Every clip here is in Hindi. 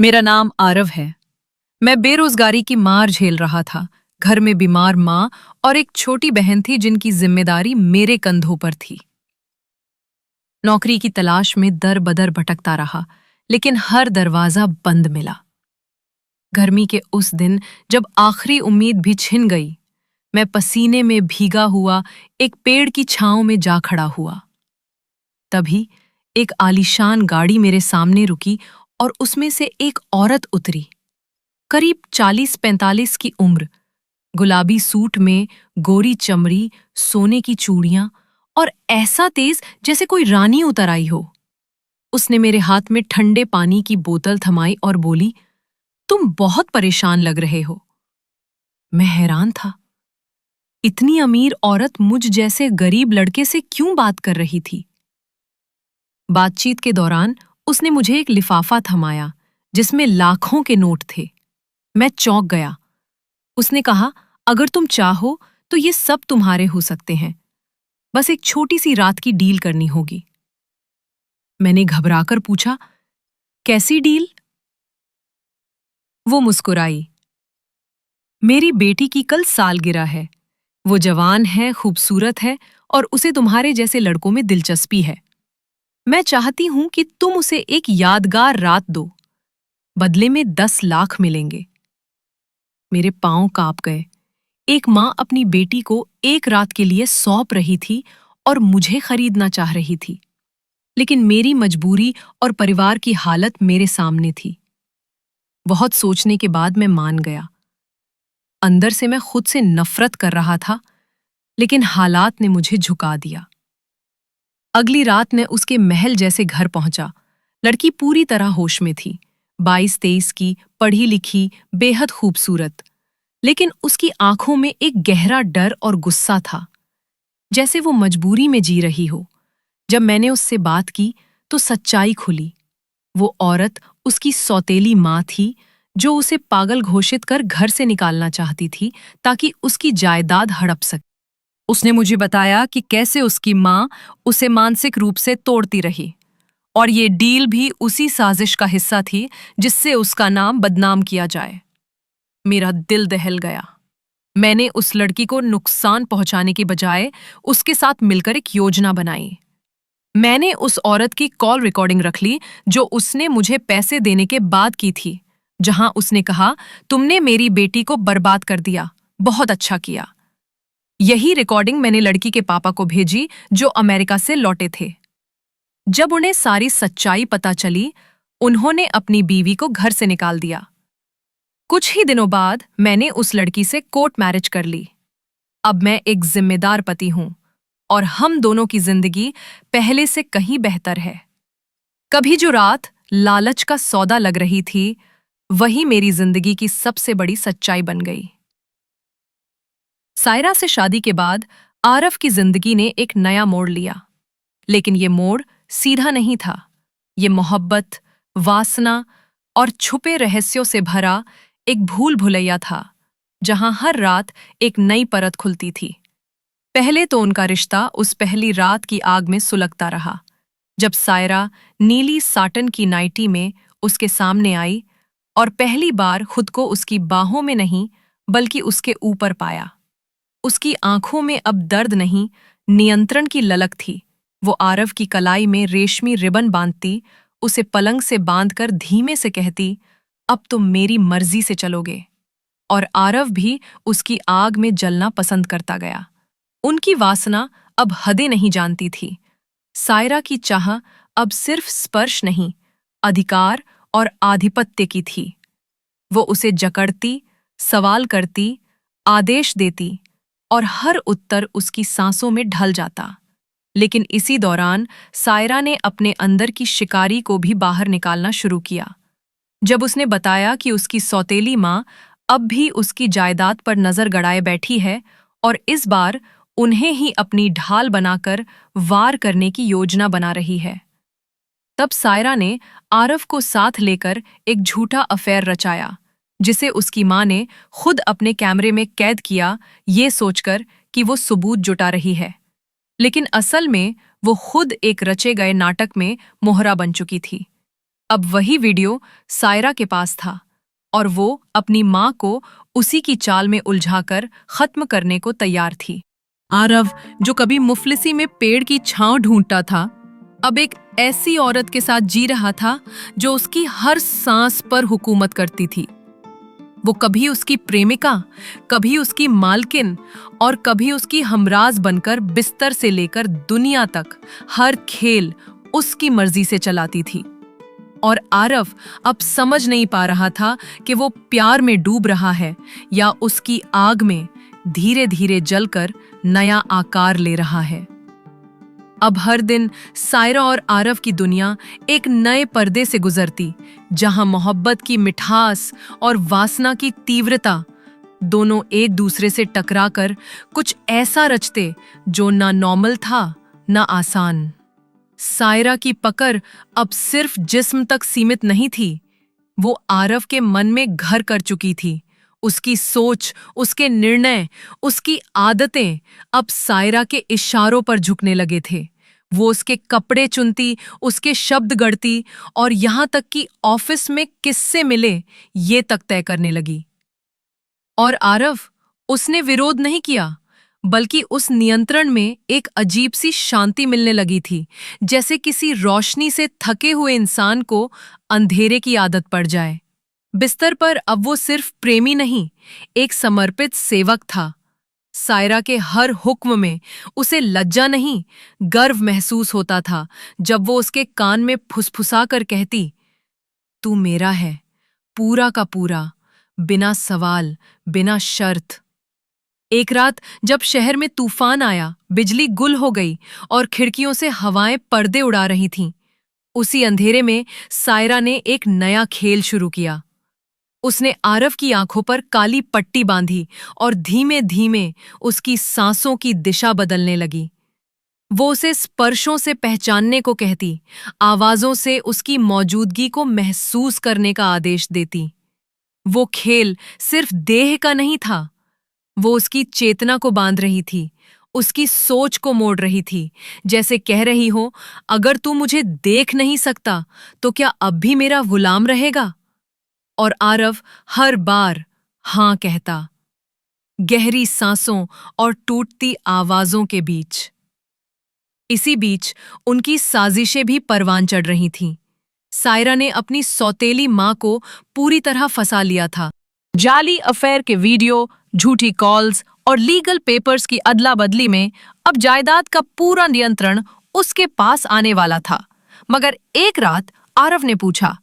मेरा नाम आरव है। मैं बेरोजगारी की मार झेल रहा था। घर में बीमार माँ और एक छोटी बहन थी जिनकी जिम्मेदारी मेरे कंधों पर थी। नौकरी की तलाश में दर बदर भटकता रहा, लेकिन हर दरवाजा बंद मिला। गर्मी के उस दिन जब आखिरी उम्मीद भी छिन गई, मैं पसीने में भीगा हुआ एक पेड़ की छांव में जा खड़ा हुआ। तभी एक आलीशान गाड़ी मेरे सामने रुकी और उसमें से एक औरत उतरी। करीब 40-45 की उम्र, गुलाबी सूट में, गोरी चमड़ी, सोने की चूड़ियां और ऐसा तेज जैसे कोई रानी उतर आई हो। उसने मेरे हाथ में ठंडे पानी की बोतल थमाई और बोली, तुम बहुत परेशान लग रहे हो। मैं हैरान था। इतनी अमीर औरत मुझ जैसे गरीब लड़के से क्यों बात कर रही थी? बातचीत के दौरान उसने मुझे एक लिफाफा थमाया जिसमें लाखों के नोट थे। मैं चौंक गया। उसने कहा, अगर तुम चाहो तो ये सब तुम्हारे हो सकते हैं। बस एक छोटी सी रात की डील करनी होगी। मैंने घबराकर पूछा, कैसी डील? वो मुस्कुराई। मेरी बेटी की कल सालगिरह है। वो जवान है, खूबसूरत है और उसे तुम्हारे जैसे लड़कों में दिलचस्पी है। मैं चाहती हूं कि तुम उसे एक यादगार रात दो। बदले में 10 लाख मिलेंगे। मेरे पांव कांप गए। एक माँ अपनी बेटी को एक रात के लिए सौंप रही थी और मुझे खरीदना चाह रही थी। लेकिन मेरी मजबूरी और परिवार की हालत मेरे सामने थी। बहुत सोचने के बाद मैं मान गया। अंदर से मैं खुद से नफरत कर रहा था, लेकिन हालात ने मुझे झुका दिया। अगली रात मैं उसके महल जैसे घर पहुंचा। लड़की पूरी तरह होश में थी। 22-23 की, पढ़ी लिखी, बेहद खूबसूरत। लेकिन उसकी आंखों में एक गहरा डर और गुस्सा था, जैसे वो मजबूरी में जी रही हो। जब मैंने उससे बात की तो सच्चाई खुली। वो औरत उसकी सौतेली माँ थी, जो उसे पागल घोषित कर घर से निकालना चाहती थी ताकि उसकी जायदाद हड़प सके। उसने मुझे बताया कि कैसे उसकी माँ उसे मानसिक रूप से तोड़ती रही और ये डील भी उसी साजिश का हिस्सा थी जिससे उसका नाम बदनाम किया जाए। मेरा दिल दहल गया। मैंने उस लड़की को नुकसान पहुंचाने के बजाय उसके साथ मिलकर एक योजना बनाई। मैंने उस औरत की कॉल रिकॉर्डिंग रख ली जो उसने मुझे पैसे देने के बाद की थी, जहां उसने कहा, तुमने मेरी बेटी को बर्बाद कर दिया, बहुत अच्छा किया। यही रिकॉर्डिंग मैंने लड़की के पापा को भेजी जो अमेरिका से लौटे थे। जब उन्हें सारी सच्चाई पता चली, उन्होंने अपनी बीवी को घर से निकाल दिया। कुछ ही दिनों बाद मैंने उस लड़की से कोर्ट मैरिज कर ली। अब मैं एक जिम्मेदार पति हूं और हम दोनों की जिंदगी पहले से कहीं बेहतर है। कभी जो रात लालच का सौदा लग रही थी, वही मेरी जिंदगी की सबसे बड़ी सच्चाई बन गई। सायरा से शादी के बाद आरव की जिंदगी ने एक नया मोड़ लिया। लेकिन ये मोड़ सीधा नहीं था। ये मोहब्बत, वासना और छुपे रहस्यों से भरा एक भूल भुलैया था, जहां हर रात एक नई परत खुलती थी। पहले तो उनका रिश्ता उस पहली रात की आग में सुलगता रहा, जब सायरा नीली साटन की नाइटी में उसके सामने आई और पहली बार खुद को उसकी बाहों में नहीं बल्कि उसके ऊपर पाया। उसकी आंखों में अब दर्द नहीं, नियंत्रण की ललक थी। वो आरव की कलाई में रेशमी रिबन बांधती, उसे पलंग से बांधकर धीमे से कहती, अब तुम मेरी मर्जी से चलोगे। और आरव भी उसकी आग में जलना पसंद करता गया। उनकी वासना अब हदें नहीं जानती थी। सायरा की चाह अब सिर्फ स्पर्श नहीं, अधिकार और आधिपत्य की थी। वो उसे जकड़ती, सवाल करती, आदेश देती और हर उत्तर उसकी सांसों में ढल जाता। लेकिन इसी दौरान सायरा ने अपने अंदर की शिकारी को भी बाहर निकालना शुरू किया। जब उसने बताया कि उसकी सौतेली माँ अब भी उसकी जायदाद पर नजर गड़ाए बैठी है और इस बार उन्हें ही अपनी ढाल बनाकर वार करने की योजना बना रही है, तब सायरा ने आरव को साथ लेकर एक झूठा अफेयर रचाया, जिसे उसकी माँ ने खुद अपने कैमरे में कैद किया, ये सोचकर कि वो सबूत जुटा रही है। लेकिन असल में वो खुद एक रचे गए नाटक में मोहरा बन चुकी थी। अब वही वीडियो सायरा के पास था और वो अपनी माँ को उसी की चाल में उलझाकर खत्म करने को तैयार थी। आरव, जो कभी मुफलिसी में पेड़ की छांव ढूंढता था, अब एक ऐसी औरत के साथ जी रहा था जो उसकी हर सांस पर हुकूमत करती थी। वो कभी उसकी प्रेमिका, कभी उसकी मालकिन और कभी उसकी हमराज बनकर बिस्तर से लेकर दुनिया तक हर खेल उसकी मर्जी से चलाती थी। और आरव अब समझ नहीं पा रहा था कि वो प्यार में डूब रहा है या उसकी आग में धीरे धीरे जलकर नया आकार ले रहा है। अब हर दिन सायरा और आरव की दुनिया एक नए पर्दे से गुजरती, जहां मोहब्बत की मिठास और वासना की तीव्रता दोनों एक दूसरे से टकराकर कुछ ऐसा रचते जो ना नॉर्मल था ना आसान। सायरा की पकड़ अब सिर्फ जिस्म तक सीमित नहीं थी, वो आरव के मन में घर कर चुकी थी। उसकी सोच, उसके निर्णय, उसकी आदतें अब सायरा के इशारों पर झुकने लगे थे। वो उसके कपड़े चुनती, उसके शब्द गढ़ती और यहां तक कि ऑफिस में किससे मिले ये तक तय करने लगी। और आरव, उसने विरोध नहीं किया, बल्कि उस नियंत्रण में एक अजीब सी शांति मिलने लगी थी, जैसे किसी रोशनी से थके हुए इंसान को अंधेरे की आदत पड़ जाए। बिस्तर पर अब वो सिर्फ प्रेमी नहीं, एक समर्पित सेवक था। सायरा के हर हुक्म में उसे लज्जा नहीं, गर्व महसूस होता था जब वो उसके कान में फुसफुसा कर कहती, तू मेरा है, पूरा का पूरा, बिना सवाल, बिना शर्त। एक रात जब शहर में तूफान आया, बिजली गुल हो गई और खिड़कियों से हवाएं पर्दे उड़ा रही थीं, उसी अंधेरे में सायरा ने एक नया खेल शुरू किया। उसने आरव की आंखों पर काली पट्टी बांधी और धीमे धीमे उसकी सांसों की दिशा बदलने लगी। वो उसे स्पर्शों से पहचानने को कहती, आवाजों से उसकी मौजूदगी को महसूस करने का आदेश देती। वो खेल सिर्फ देह का नहीं था, वो उसकी चेतना को बांध रही थी, उसकी सोच को मोड़ रही थी, जैसे कह रही हो, अगर तू मुझे देख नहीं सकता तो क्या अब भी मेरा गुलाम रहेगा? और आरव हर बार हां कहता, गहरी सांसों और टूटती आवाजों के बीच। इसी बीच उनकी साजिशें भी परवान चढ़ रही थीं। सायरा ने अपनी सौतेली मां को पूरी तरह फंसा लिया था। जाली अफेयर के वीडियो, झूठी कॉल्स और लीगल पेपर्स की अदला बदली में अब जायदाद का पूरा नियंत्रण उसके पास आने वाला था। मगर एक रात आरव ने पूछा,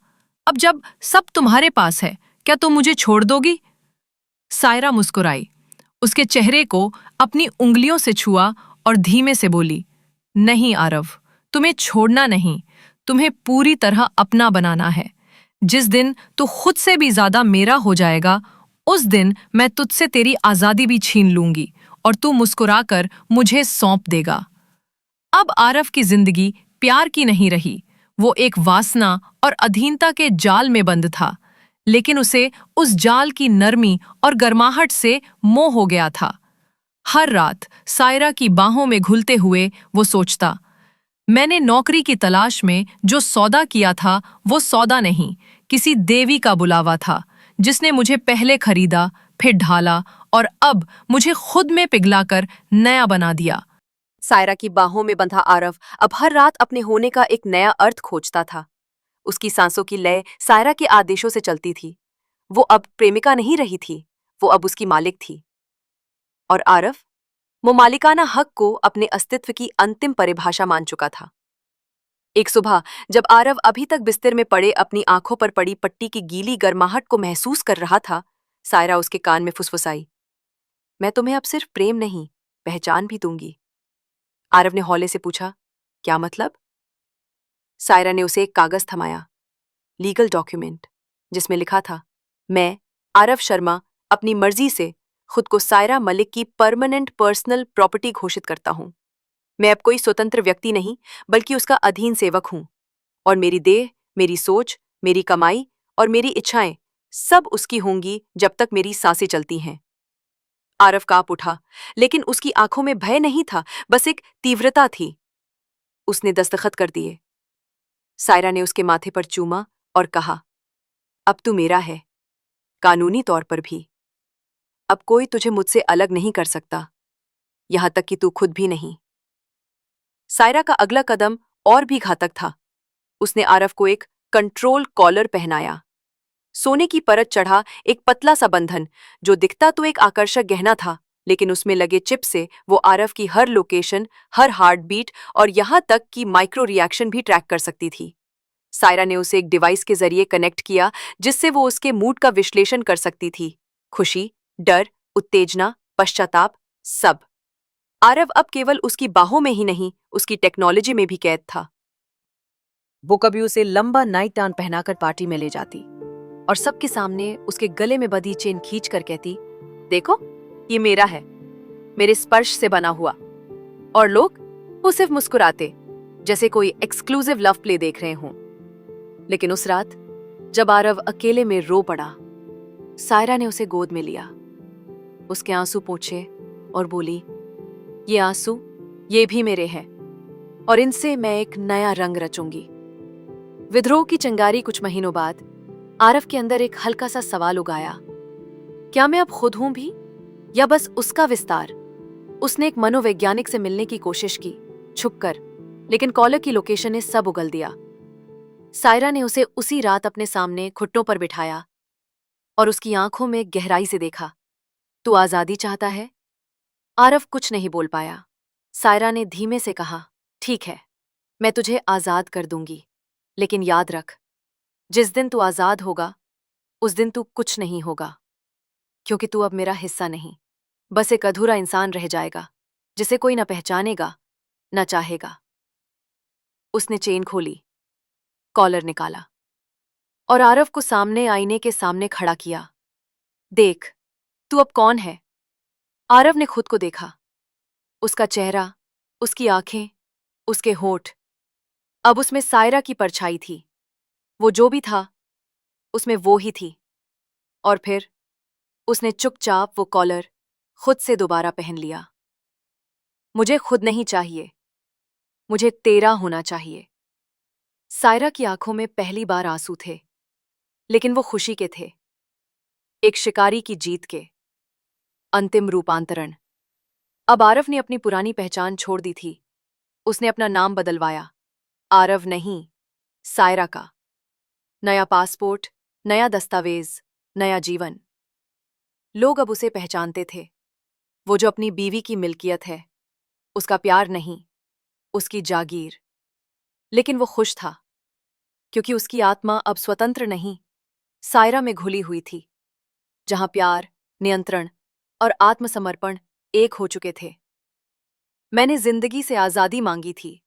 अब जब सब तुम्हारे पास है, क्या तुम मुझे छोड़ दोगी? सायरा मुस्कुराई, उसके चेहरे को अपनी उंगलियों से छुआ और धीमे से बोली, नहीं आरव, तुम्हें छोड़ना नहीं, तुम्हें पूरी तरह अपना बनाना है। जिस दिन तू खुद से भी ज्यादा मेरा हो जाएगा, उस दिन मैं तुझसे तेरी आजादी भी छीन लूंगी और तू मुस्कुराकर मुझे सौंप देगा। अब आरव की जिंदगी प्यार की नहीं रही, वो एक वासना और अधीनता के जाल में बंद था, लेकिन उसे उस जाल की नरमी और गर्माहट से मोह हो गया था। हर रात सायरा की बाहों में घुलते हुए वो सोचता, मैंने नौकरी की तलाश में जो सौदा किया था वो सौदा नहीं, किसी देवी का बुलावा था, जिसने मुझे पहले खरीदा, फिर ढाला और अब मुझे खुद में पिघलाकर नया बना दिया। सायरा की बाहों में बंधा आरव अब हर रात अपने होने का एक नया अर्थ खोजता था। उसकी सांसों की लय सायरा के आदेशों से चलती थी। वो अब प्रेमिका नहीं रही थी, वो अब उसकी मालिक थी। और आरव, वो मालिकाना हक को अपने अस्तित्व की अंतिम परिभाषा मान चुका था। एक सुबह जब आरव अभी तक बिस्तर में पड़े अपनी आंखों पर पड़ी पट्टी की गीली गर्माहट को महसूस कर रहा था, सायरा उसके कान में फुसफुसाई, मैं तुम्हें अब सिर्फ प्रेम नहीं, पहचान भी दूंगी। आरव ने हौले से पूछा, क्या मतलब? सायरा ने उसे एक कागज थमाया, लीगल डॉक्यूमेंट, जिसमें लिखा था, मैं आरव शर्मा अपनी मर्जी से खुद को सायरा मलिक की परमानेंट पर्सनल प्रॉपर्टी घोषित करता हूं। मैं अब कोई स्वतंत्र व्यक्ति नहीं, बल्कि उसका अधीन सेवक हूं, और मेरी देह, मेरी सोच, मेरी कमाई और मेरी इच्छाएं सब उसकी होंगी जब तक मेरी सांसें चलती हैं। आरव कांप उठा, लेकिन उसकी आंखों में भय नहीं था, बस एक तीव्रता थी। उसने दस्तखत कर दिए। सायरा ने उसके माथे पर चूमा और कहा, अब तू मेरा है, कानूनी तौर पर भी। अब कोई तुझे मुझसे अलग नहीं कर सकता, यहां तक कि तू खुद भी नहीं। सायरा का अगला कदम और भी घातक था। उसने आरव को एक कंट्रोल कॉलर पहनाया। सोने की परत चढ़ा एक पतला सा बंधन, जो दिखता तो एक आकर्षक गहना था, लेकिन उसमें लगे चिप से वो आरव की हर लोकेशन, हर हार्ट बीट और यहां तक कि माइक्रो रिएक्शन भी ट्रैक कर सकती थी। सायरा ने उसे एक डिवाइस के जरिए कनेक्ट किया, जिससे वो उसके मूड का विश्लेषण कर सकती थी। खुशी, डर, उत्तेजना, पश्चाताप, सब। आरव अब केवल उसकी बाहों में ही नहीं, उसकी टेक्नोलॉजी में भी कैद था। वो कभी उसे लंबा नाइट टाउन पहनाकर पार्टी में ले जाती और सबके सामने उसके गले में बंधी चेन खींच कर कहती, देखो, ये मेरा है, मेरे स्पर्श से बना हुआ। और लोग वो सिर्फ मुस्कुराते, जैसे कोई एक्सक्लूसिव लव प्ले देख रहे हों। लेकिन उस रात जब आरव अकेले में रो पड़ा, सायरा ने उसे गोद में लिया, उसके आंसू पोंछे और बोली, ये आंसू, ये भी मेरे हैं, और इनसे मैं एक नया रंग रचूंगी। विद्रोह की चिंगारी कुछ महीनों बाद आरव के अंदर एक हल्का सा सवाल उगाया, क्या मैं अब खुद हूं भी, या बस उसका विस्तार? उसने एक मनोवैज्ञानिक से मिलने की कोशिश की, छुपकर, लेकिन कॉलर की लोकेशन ने सब उगल दिया। सायरा ने उसे उसी रात अपने सामने घुटनों पर बिठाया और उसकी आंखों में गहराई से देखा। तू आजादी चाहता है? आरव कुछ नहीं बोल पाया। सायरा ने धीमे से कहा, ठीक है, मैं तुझे आजाद कर दूंगी, लेकिन याद रख, जिस दिन तू आजाद होगा उस दिन तू कुछ नहीं होगा, क्योंकि तू अब मेरा हिस्सा नहीं, बस एक अधूरा इंसान रह जाएगा, जिसे कोई न पहचानेगा न चाहेगा। उसने चेन खोली, कॉलर निकाला और आरव को सामने आईने के सामने खड़ा किया। देख, तू अब कौन है? आरव ने खुद को देखा, उसका चेहरा, उसकी आंखें, उसके होंठ। अब उसमें सायरा की परछाई थी। वो जो भी था, उसमें वो ही थी। और फिर उसने चुपचाप वो कॉलर खुद से दोबारा पहन लिया। मुझे खुद नहीं चाहिए, मुझे तेरा होना चाहिए। सायरा की आंखों में पहली बार आंसू थे, लेकिन वो खुशी के थे, एक शिकारी की जीत के। अंतिम रूपांतरण। अब आरव ने अपनी पुरानी पहचान छोड़ दी थी। उसने अपना नाम बदलवाया, आरव नहीं, सायरा का। नया पासपोर्ट, नया दस्तावेज, नया जीवन। लोग अब उसे पहचानते थे, वो जो अपनी बीवी की मिल्कियत है, उसका प्यार नहीं, उसकी जागीर। लेकिन वो खुश था, क्योंकि उसकी आत्मा अब स्वतंत्र नहीं, सायरा में घुली हुई थी, जहां प्यार, नियंत्रण और आत्मसमर्पण एक हो चुके थे। मैंने जिंदगी से आजादी मांगी थी,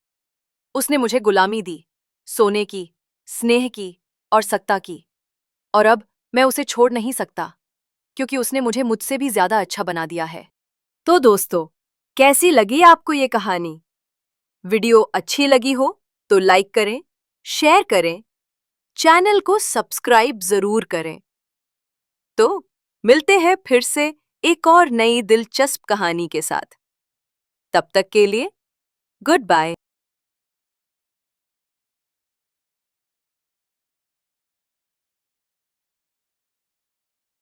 उसने मुझे गुलामी दी, सोने की, स्नेह की और सत्ता की। और अब मैं उसे छोड़ नहीं सकता, क्योंकि उसने मुझे मुझसे भी ज्यादा अच्छा बना दिया है। तो दोस्तों, कैसी लगी आपको ये कहानी? वीडियो अच्छी लगी हो तो लाइक करें, शेयर करें, चैनल को सब्सक्राइब जरूर करें। तो मिलते हैं फिर से एक और नई दिलचस्प कहानी के साथ। तब तक के लिए गुड बाय।